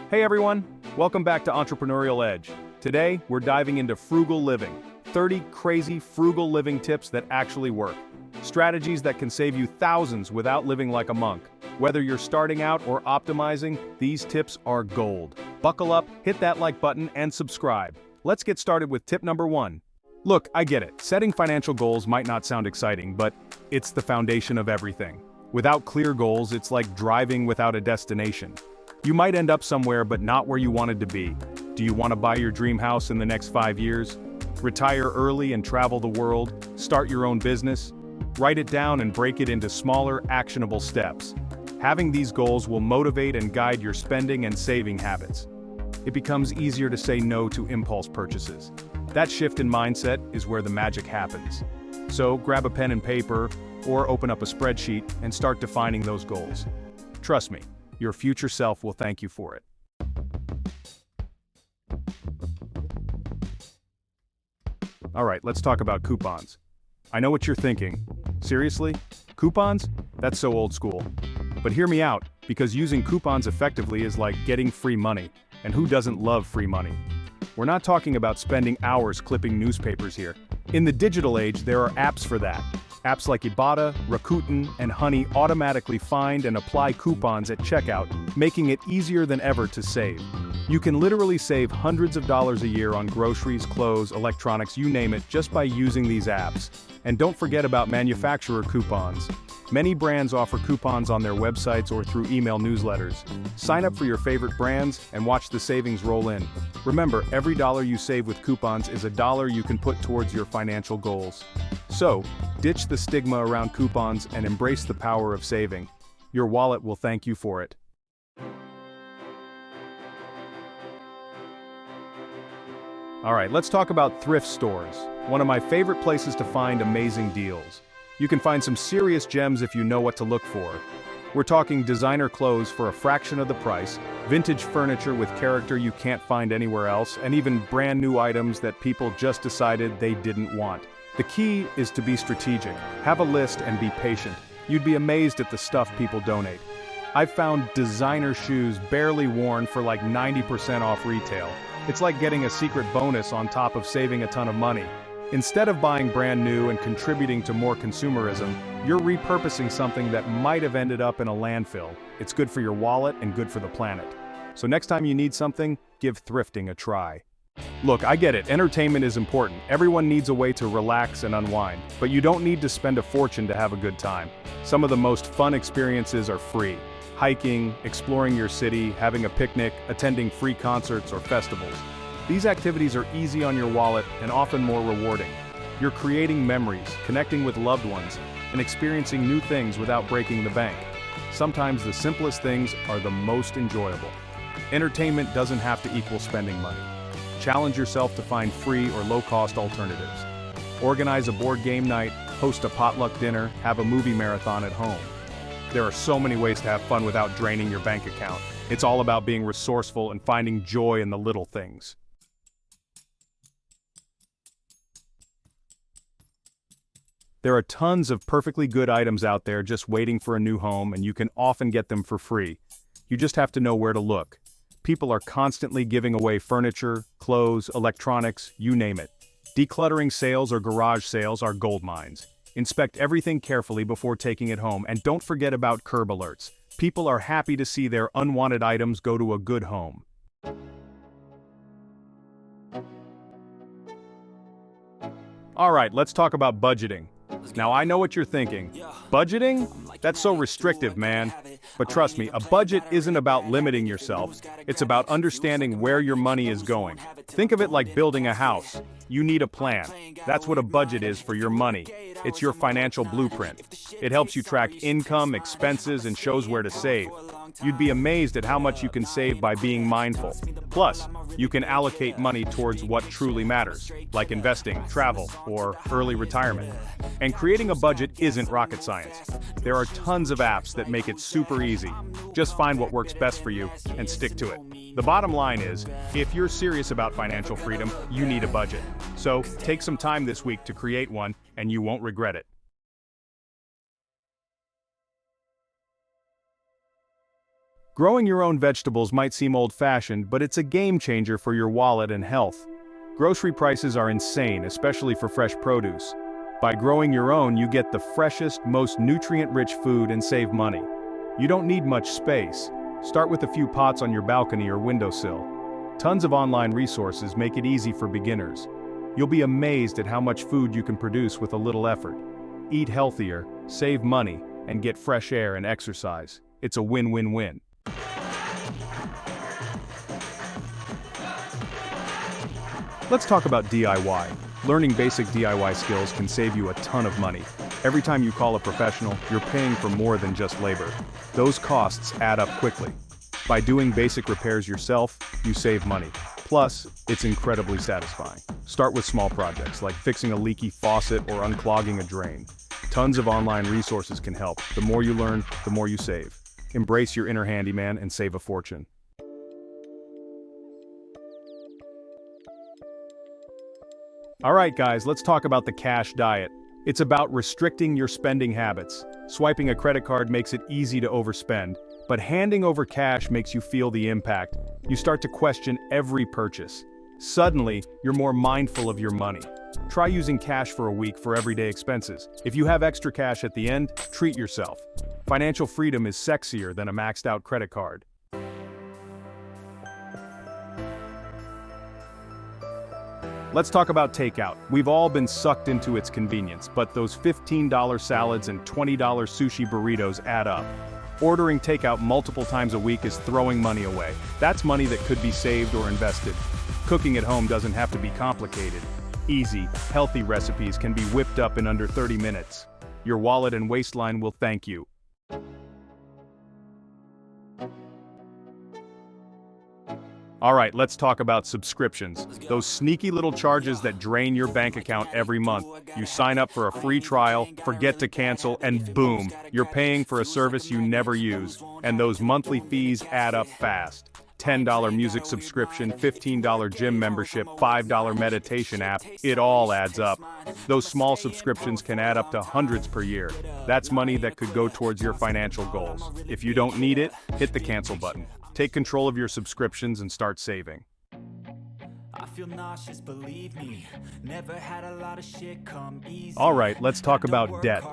Hey everyone, welcome back to Entrepreneurial Edge. Today, we're diving into frugal living, 30 crazy frugal living tips that actually work. Strategies that can save you thousands without living like a monk. Whether you're starting out or optimizing, these tips are gold. Buckle up, hit that like button, and subscribe. Let's get started with tip number 1. Look, I get it. Setting financial goals might not sound exciting, but it's the foundation of everything. Without clear goals, it's like driving without a destination. You might end up somewhere but not where you wanted to be. Do you want to buy your dream house in the next 5 years? Retire early and travel the world? Start your own business? Write it down and break it into smaller, actionable steps. Having these goals will motivate and guide your spending and saving habits. It becomes easier to say no to impulse purchases. That shift in mindset is where the magic happens. So grab a pen and paper, or open up a spreadsheet and start defining those goals. Trust me, your future self will thank you for it. Alright, let's talk about coupons. I know what you're thinking. Seriously? Coupons? That's so old school. But hear me out, because using coupons effectively is like getting free money. And who doesn't love free money? We're not talking about spending hours clipping newspapers here. In the digital age, there are apps for that. Apps like Ibotta, Rakuten, and Honey automatically find and apply coupons at checkout, making it easier than ever to save. You can literally save hundreds of dollars a year on groceries, clothes, electronics, you name it, just by using these apps. And don't forget about manufacturer coupons. Many brands offer coupons on their websites or through email newsletters. Sign up for your favorite brands and watch the savings roll in. Remember, every dollar you save with coupons is a dollar you can put towards your financial goals. So, ditch the stigma around coupons and embrace the power of saving. Your wallet will thank you for it. Alright, let's talk about thrift stores. One of my favorite places to find amazing deals. You can find some serious gems if you know what to look for. We're talking designer clothes for a fraction of the price, vintage furniture with character you can't find anywhere else, and even brand new items that people just decided they didn't want. The key is to be strategic. Have a list and be patient. You'd be amazed at the stuff people donate. I've found designer shoes barely worn for like 90% off retail. It's like getting a secret bonus on top of saving a ton of money. Instead of buying brand new and contributing to more consumerism, you're repurposing something that might have ended up in a landfill. It's good for your wallet and good for the planet. So next time you need something, give thrifting a try. Look, I get it, entertainment is important. Everyone needs a way to relax and unwind, but you don't need to spend a fortune to have a good time. Some of the most fun experiences are free. Hiking, exploring your city, having a picnic, attending free concerts or festivals. These activities are easy on your wallet and often more rewarding. You're creating memories, connecting with loved ones, and experiencing new things without breaking the bank. Sometimes the simplest things are the most enjoyable. Entertainment doesn't have to equal spending money. Challenge yourself to find free or low-cost alternatives. Organize a board game night, host a potluck dinner, have a movie marathon at home. There are so many ways to have fun without draining your bank account. It's all about being resourceful and finding joy in the little things. There are tons of perfectly good items out there just waiting for a new home, and you can often get them for free. You just have to know where to look. People are constantly giving away furniture, clothes, electronics, you name it. Decluttering sales or garage sales are gold mines. Inspect everything carefully before taking it home, and don't forget about curb alerts. People are happy to see their unwanted items go to a good home. Alright, let's talk about budgeting. Now I know what you're thinking. Budgeting? That's so restrictive, man. But trust me, a budget isn't about limiting yourself. It's about understanding where your money is going. Think of it like building a house. You need a plan. That's what a budget is for your money. It's your financial blueprint. It helps you track income, expenses, and shows where to save. You'd be amazed at how much you can save by being mindful. Plus, you can allocate money towards what truly matters, like investing, travel, or early retirement. And creating a budget isn't rocket science. There are tons of apps that make it super easy. Just find what works best for you and stick to it. The bottom line is, if you're serious about financial freedom, you need a budget. So, take some time this week to create one, and you won't regret it. . Growing your own vegetables might seem old-fashioned, but it's a game changer for your wallet and health. Grocery prices are insane, especially for fresh produce. By growing your own, you get the freshest, most nutrient-rich food and save money. You don't need much space. Start with a few pots on your balcony or windowsill. Tons of online resources make it easy for beginners. You'll be amazed at how much food you can produce with a little effort. Eat healthier, save money, and get fresh air and exercise. It's a win-win-win. Let's talk about DIY. Learning basic DIY skills can save you a ton of money. Every time you call a professional, you're paying for more than just labor. Those costs add up quickly. By doing basic repairs yourself, you save money. Plus, it's incredibly satisfying. Start with small projects like fixing a leaky faucet or unclogging a drain. Tons of online resources can help. The more you learn, the more you save. Embrace your inner handyman and save a fortune. Alright guys, let's talk about the cash diet. It's about restricting your spending habits. Swiping a credit card makes it easy to overspend, but handing over cash makes you feel the impact. You start to question every purchase. Suddenly, you're more mindful of your money. Try using cash for a week for everyday expenses. If you have extra cash at the end, treat yourself. Financial freedom is sexier than a maxed out credit card. Let's talk about takeout. We've all been sucked into its convenience, but those $15 salads and $20 sushi burritos add up. Ordering takeout multiple times a week is throwing money away. That's money that could be saved or invested. Cooking at home doesn't have to be complicated. Easy, healthy recipes can be whipped up in under 30 minutes. Your wallet and waistline will thank you. Alright, let's talk about subscriptions. Those sneaky little charges that drain your bank account every month. You sign up for a free trial, forget to cancel, and boom, you're paying for a service you never use. And those monthly fees add up fast. $10 music subscription, $15 gym membership, $5 meditation app, it all adds up. Those small subscriptions can add up to hundreds per year. That's money that could go towards your financial goals. If you don't need it, hit the cancel button. Take control of your subscriptions and start saving. I feel nauseous, believe me. Never had a lot of shit come easy. Alright, let's talk about debt.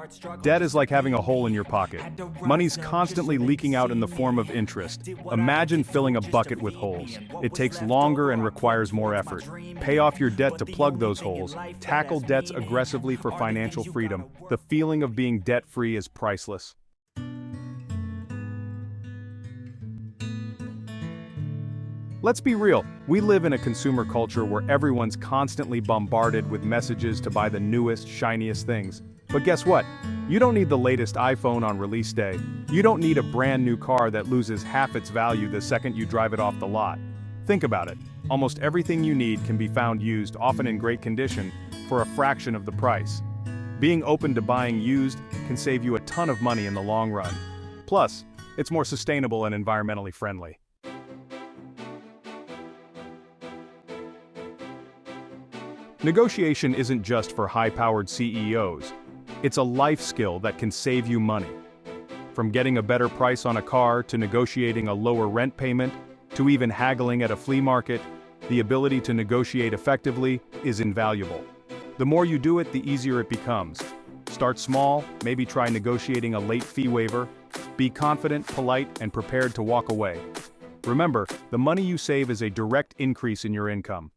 Debt is like having a hole in your pocket. Money's constantly leaking out in the form of interest. Imagine filling a bucket with holes. It takes longer and requires more effort. Pay off your debt to plug those holes. Tackle debts aggressively for financial freedom. The feeling of being debt-free is priceless. Let's be real, we live in a consumer culture where everyone's constantly bombarded with messages to buy the newest, shiniest things. But guess what? You don't need the latest iPhone on release day. You don't need a brand new car that loses half its value the second you drive it off the lot. Think about it. Almost everything you need can be found used, often in great condition, for a fraction of the price. Being open to buying used can save you a ton of money in the long run. Plus, it's more sustainable and environmentally friendly. Negotiation isn't just for high-powered CEOs. It's a life skill that can save you money. From getting a better price on a car to negotiating a lower rent payment, to even haggling at a flea market, the ability to negotiate effectively is invaluable. The more you do it, the easier it becomes. Start small, maybe try negotiating a late fee waiver. Be confident, polite, and prepared to walk away. Remember, the money you save is a direct increase in your income.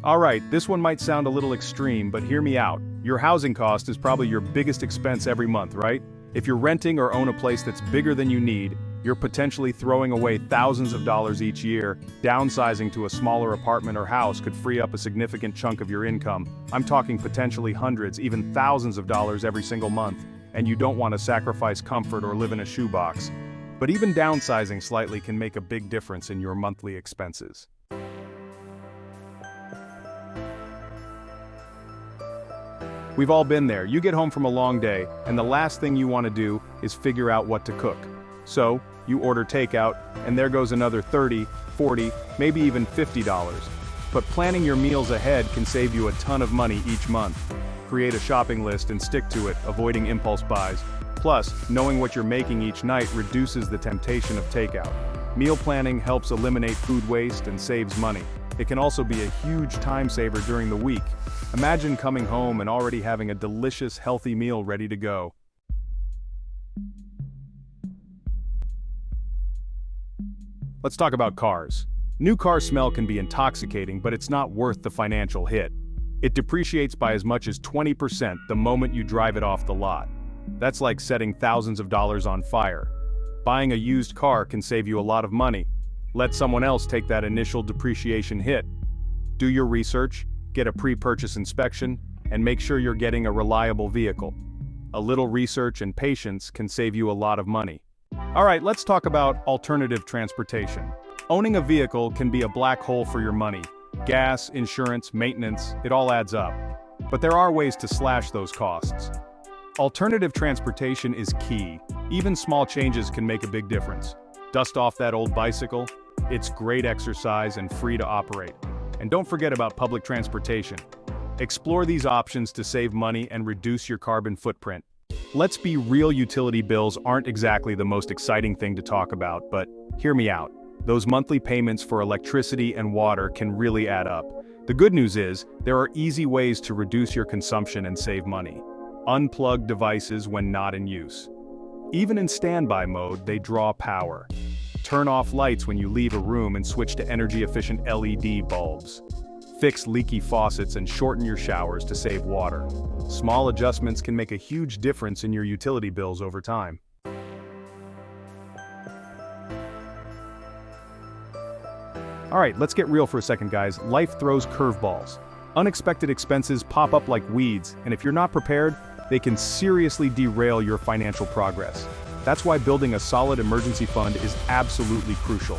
Alright, this one might sound a little extreme, but hear me out. Your housing cost is probably your biggest expense every month, right? If you're renting or own a place that's bigger than you need, you're potentially throwing away thousands of dollars each year. Downsizing to a smaller apartment or house could free up a significant chunk of your income. I'm talking potentially hundreds, even thousands of dollars every single month. And you don't want to sacrifice comfort or live in a shoebox. But even downsizing slightly can make a big difference in your monthly expenses. We've all been there. You get home from a long day, and the last thing you want to do is figure out what to cook. So, you order takeout, and there goes another $30, $40, maybe even $50. But planning your meals ahead can save you a ton of money each month. Create a shopping list and stick to it, avoiding impulse buys. Plus, knowing what you're making each night reduces the temptation of takeout. Meal planning helps eliminate food waste and saves money. It can also be a huge time saver during the week. Imagine coming home and already having a delicious, healthy meal ready to go. Let's talk about cars. New car smell can be intoxicating, but it's not worth the financial hit. It depreciates by as much as 20% the moment you drive it off the lot. That's like setting thousands of dollars on fire. Buying a used car can save you a lot of money. Let someone else take that initial depreciation hit. Do your research, get a pre-purchase inspection, and make sure you're getting a reliable vehicle. A little research and patience can save you a lot of money. Alright, let's talk about alternative transportation. Owning a vehicle can be a black hole for your money. Gas, insurance, maintenance, it all adds up. But there are ways to slash those costs. Alternative transportation is key. Even small changes can make a big difference. Dust off that old bicycle. It's great exercise and free to operate. And don't forget about public transportation. Explore these options to save money and reduce your carbon footprint. Let's be real, utility bills aren't exactly the most exciting thing to talk about, but hear me out. Those monthly payments for electricity and water can really add up. The good news is, there are easy ways to reduce your consumption and save money. Unplug devices when not in use. Even in standby mode, they draw power. Turn off lights when you leave a room and switch to energy-efficient LED bulbs. Fix leaky faucets and shorten your showers to save water. Small adjustments can make a huge difference in your utility bills over time. Alright, let's get real for a second, guys. Life throws curveballs. Unexpected expenses pop up like weeds, and if you're not prepared, they can seriously derail your financial progress. That's why building a solid emergency fund is absolutely crucial.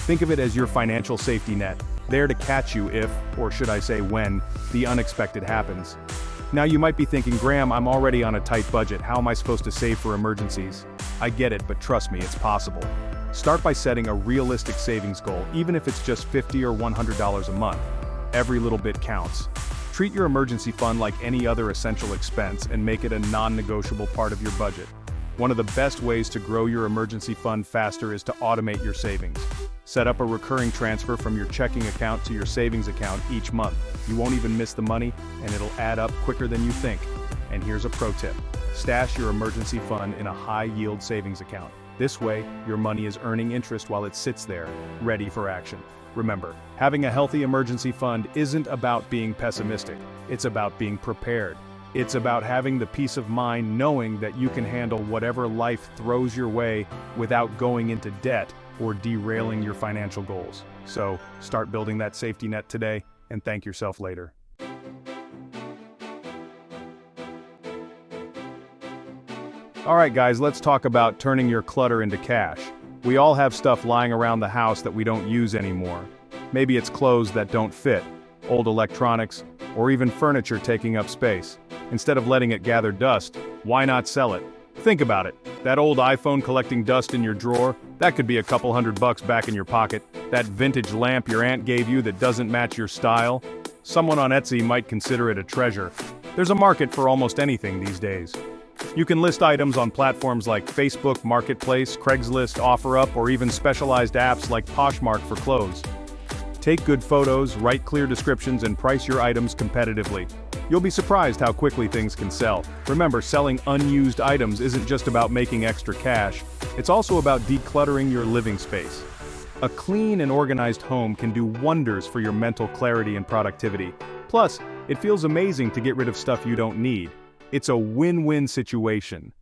Think of it as your financial safety net, there to catch you if, or should I say when, the unexpected happens. Now you might be thinking, Graham, I'm already on a tight budget, how am I supposed to save for emergencies? I get it, but trust me, it's possible. Start by setting a realistic savings goal, even if it's just $50 or $100 a month. Every little bit counts. Treat your emergency fund like any other essential expense and make it a non-negotiable part of your budget. One of the best ways to grow your emergency fund faster is to automate your savings. Set up a recurring transfer from your checking account to your savings account each month. You won't even miss the money, and it'll add up quicker than you think. And here's a pro tip. Stash your emergency fund in a high-yield savings account. This way, your money is earning interest while it sits there, ready for action. Remember, having a healthy emergency fund isn't about being pessimistic. It's about being prepared. It's about having the peace of mind knowing that you can handle whatever life throws your way without going into debt or derailing your financial goals. So, start building that safety net today and thank yourself later. Alright guys, let's talk about turning your clutter into cash. We all have stuff lying around the house that we don't use anymore. Maybe it's clothes that don't fit, old electronics, or even furniture taking up space. Instead of letting it gather dust, why not sell it? Think about it. That old iPhone collecting dust in your drawer, that could be a couple $100 back in your pocket. That vintage lamp your aunt gave you that doesn't match your style. Someone on Etsy might consider it a treasure. There's a market for almost anything these days. You can list items on platforms like Facebook Marketplace, Craigslist, OfferUp, or even specialized apps like Poshmark for clothes. Take good photos, write clear descriptions, and price your items competitively. You'll be surprised how quickly things can sell. Remember, selling unused items isn't just about making extra cash, it's also about decluttering your living space. A clean and organized home can do wonders for your mental clarity and productivity. Plus, it feels amazing to get rid of stuff you don't need. It's a win-win situation.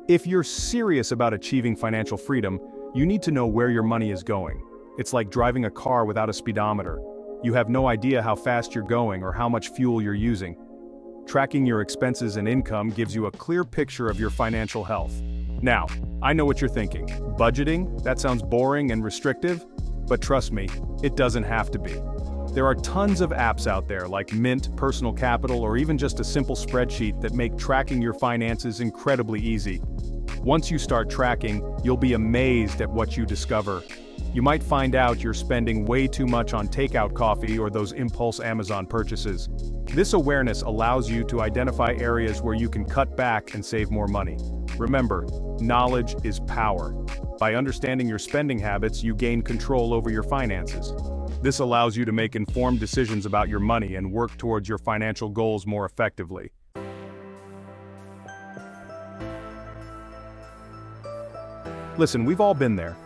If you're serious about achieving financial freedom, you need to know where your money is going. It's like driving a car without a speedometer. You have no idea how fast you're going or how much fuel you're using. Tracking your expenses and income gives you a clear picture of your financial health. Now, I know what you're thinking. Budgeting? That sounds boring and restrictive, but trust me, it doesn't have to be. There are tons of apps out there like Mint, Personal Capital, or even just a simple spreadsheet that make tracking your finances incredibly easy. Once you start tracking, you'll be amazed at what you discover. You might find out you're spending way too much on takeout coffee or those impulse Amazon purchases. This awareness allows you to identify areas where you can cut back and save more money. Remember, knowledge is power. By understanding your spending habits, you gain control over your finances. This allows you to make informed decisions about your money and work towards your financial goals more effectively. Listen, we've all been there.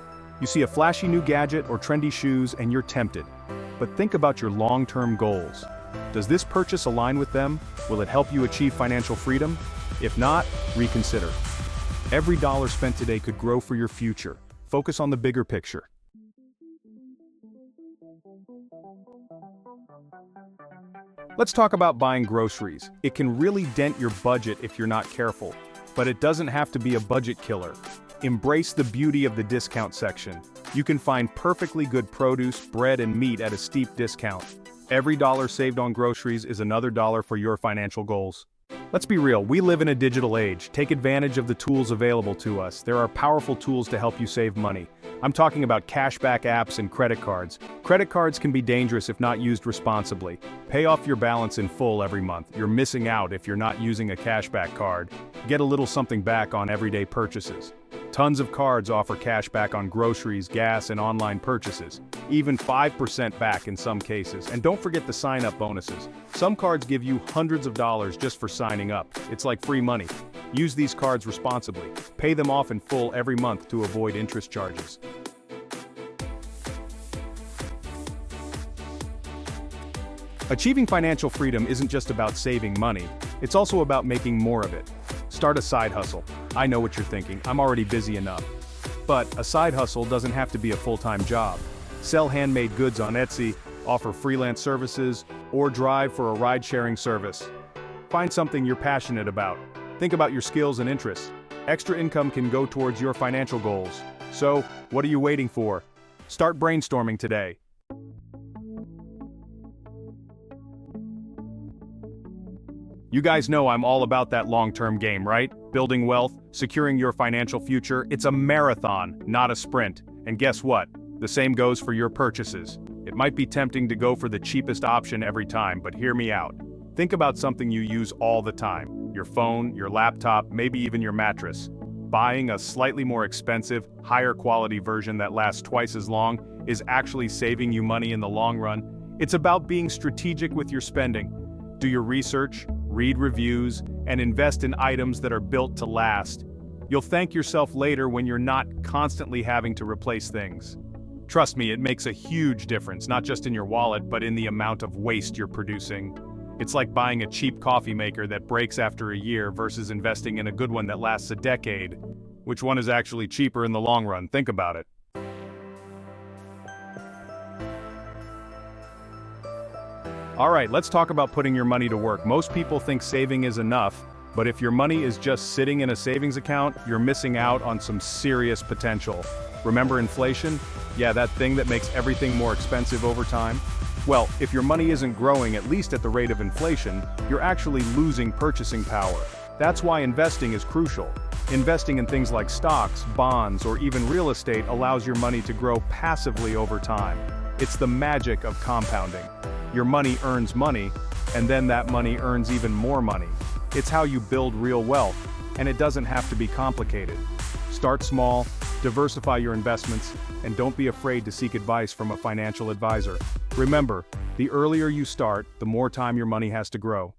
You see a flashy new gadget or trendy shoes and you're tempted. But think about your long-term goals. Does this purchase align with them? Will it help you achieve financial freedom? If not, reconsider. Every dollar spent today could grow for your future. Focus on the bigger picture. Let's talk about buying groceries. It can really dent your budget if you're not careful. But it doesn't have to be a budget killer. Embrace the beauty of the discount section. You can find perfectly good produce, bread, and meat at a steep discount. Every dollar saved on groceries is another dollar for your financial goals. Let's be real, we live in a digital age. Take advantage of the tools available to us. There are powerful tools to help you save money. I'm talking about cashback apps and credit cards. Credit cards can be dangerous if not used responsibly. Pay off your balance in full every month. You're missing out if you're not using a cashback card. Get a little something back on everyday purchases. Tons of cards offer cash back on groceries, gas, and online purchases. Even 5% back in some cases. And don't forget the sign-up bonuses. Some cards give you hundreds of dollars just for signing up. It's like free money. Use these cards responsibly. Pay them off in full every month to avoid interest charges. Achieving financial freedom isn't just about saving money. It's also about making more of it. Start a side hustle. I know what you're thinking, I'm already busy enough. But a side hustle doesn't have to be a full-time job. Sell handmade goods on Etsy, offer freelance services, or drive for a ride-sharing service. Find something you're passionate about. Think about your skills and interests. Extra income can go towards your financial goals. So, what are you waiting for? Start brainstorming today. You guys know I'm all about that long-term game, right? Building wealth, securing your financial future, it's a marathon, not a sprint. And guess what? The same goes for your purchases. It might be tempting to go for the cheapest option every time, but hear me out. Think about something you use all the time. Your phone, your laptop, maybe even your mattress. Buying a slightly more expensive, higher quality version that lasts twice as long is actually saving you money in the long run. It's about being strategic with your spending. Do your research, read reviews, and invest in items that are built to last. You'll thank yourself later when you're not constantly having to replace things. Trust me, it makes a huge difference, not just in your wallet, but in the amount of waste you're producing. It's like buying a cheap coffee maker that breaks after a year versus investing in a good one that lasts a decade. Which one is actually cheaper in the long run? Think about it. Alright, let's talk about putting your money to work. Most people think saving is enough, but if your money is just sitting in a savings account, you're missing out on some serious potential. Remember inflation? Yeah, that thing that makes everything more expensive over time? Well, if your money isn't growing at least at the rate of inflation, you're actually losing purchasing power. That's why investing is crucial. Investing in things like stocks, bonds, or even real estate allows your money to grow passively over time. It's the magic of compounding. Your money earns money, and then that money earns even more money. It's how you build real wealth, and it doesn't have to be complicated. Start small, diversify your investments, and don't be afraid to seek advice from a financial advisor. Remember, the earlier you start, the more time your money has to grow.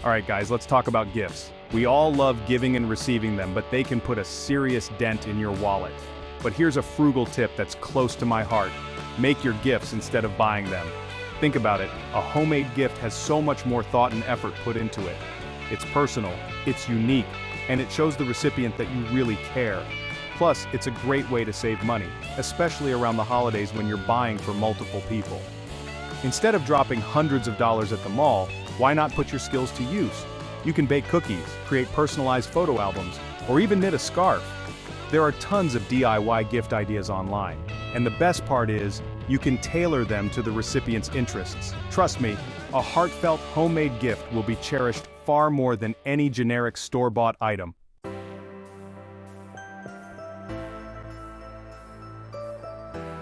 Alright guys, let's talk about gifts. We all love giving and receiving them, but they can put a serious dent in your wallet. But here's a frugal tip that's close to my heart. Make your gifts instead of buying them. Think about it, a homemade gift has so much more thought and effort put into it. It's personal, it's unique, and it shows the recipient that you really care. Plus, it's a great way to save money, especially around the holidays when you're buying for multiple people. Instead of dropping hundreds of dollars at the mall, why not put your skills to use? You can bake cookies, create personalized photo albums, or even knit a scarf. There are tons of DIY gift ideas online, and the best part is, you can tailor them to the recipient's interests. Trust me, a heartfelt homemade gift will be cherished far more than any generic store-bought item.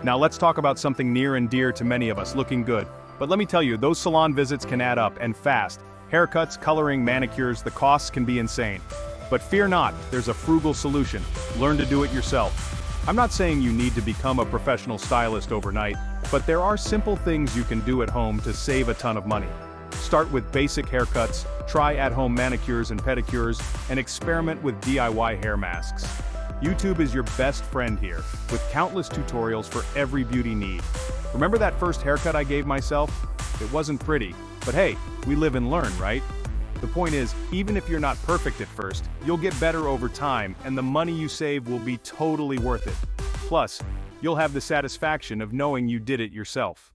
Now let's talk about something near and dear to many of us, looking good. But let me tell you, those salon visits can add up, and fast. Haircuts, coloring, manicures, the costs can be insane. But fear not, there's a frugal solution. Learn to do it yourself. I'm not saying you need to become a professional stylist overnight, but there are simple things you can do at home to save a ton of money. Start with basic haircuts, try at-home manicures and pedicures, and experiment with DIY hair masks. YouTube is your best friend here, with countless tutorials for every beauty need. Remember that first haircut I gave myself? It wasn't pretty, but hey, we live and learn, right? The point is, even if you're not perfect at first, you'll get better over time, and the money you save will be totally worth it. Plus, you'll have the satisfaction of knowing you did it yourself.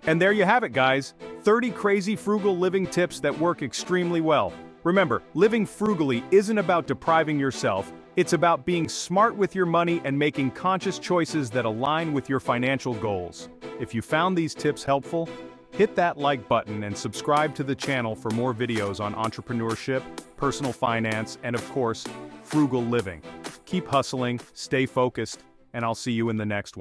And there you have it, guys. 30 crazy frugal living tips that work extremely well. Remember, living frugally isn't about depriving yourself, it's about being smart with your money and making conscious choices that align with your financial goals. If you found these tips helpful, hit that like button and subscribe to the channel for more videos on entrepreneurship, personal finance, and of course, frugal living. Keep hustling, stay focused, and I'll see you in the next one.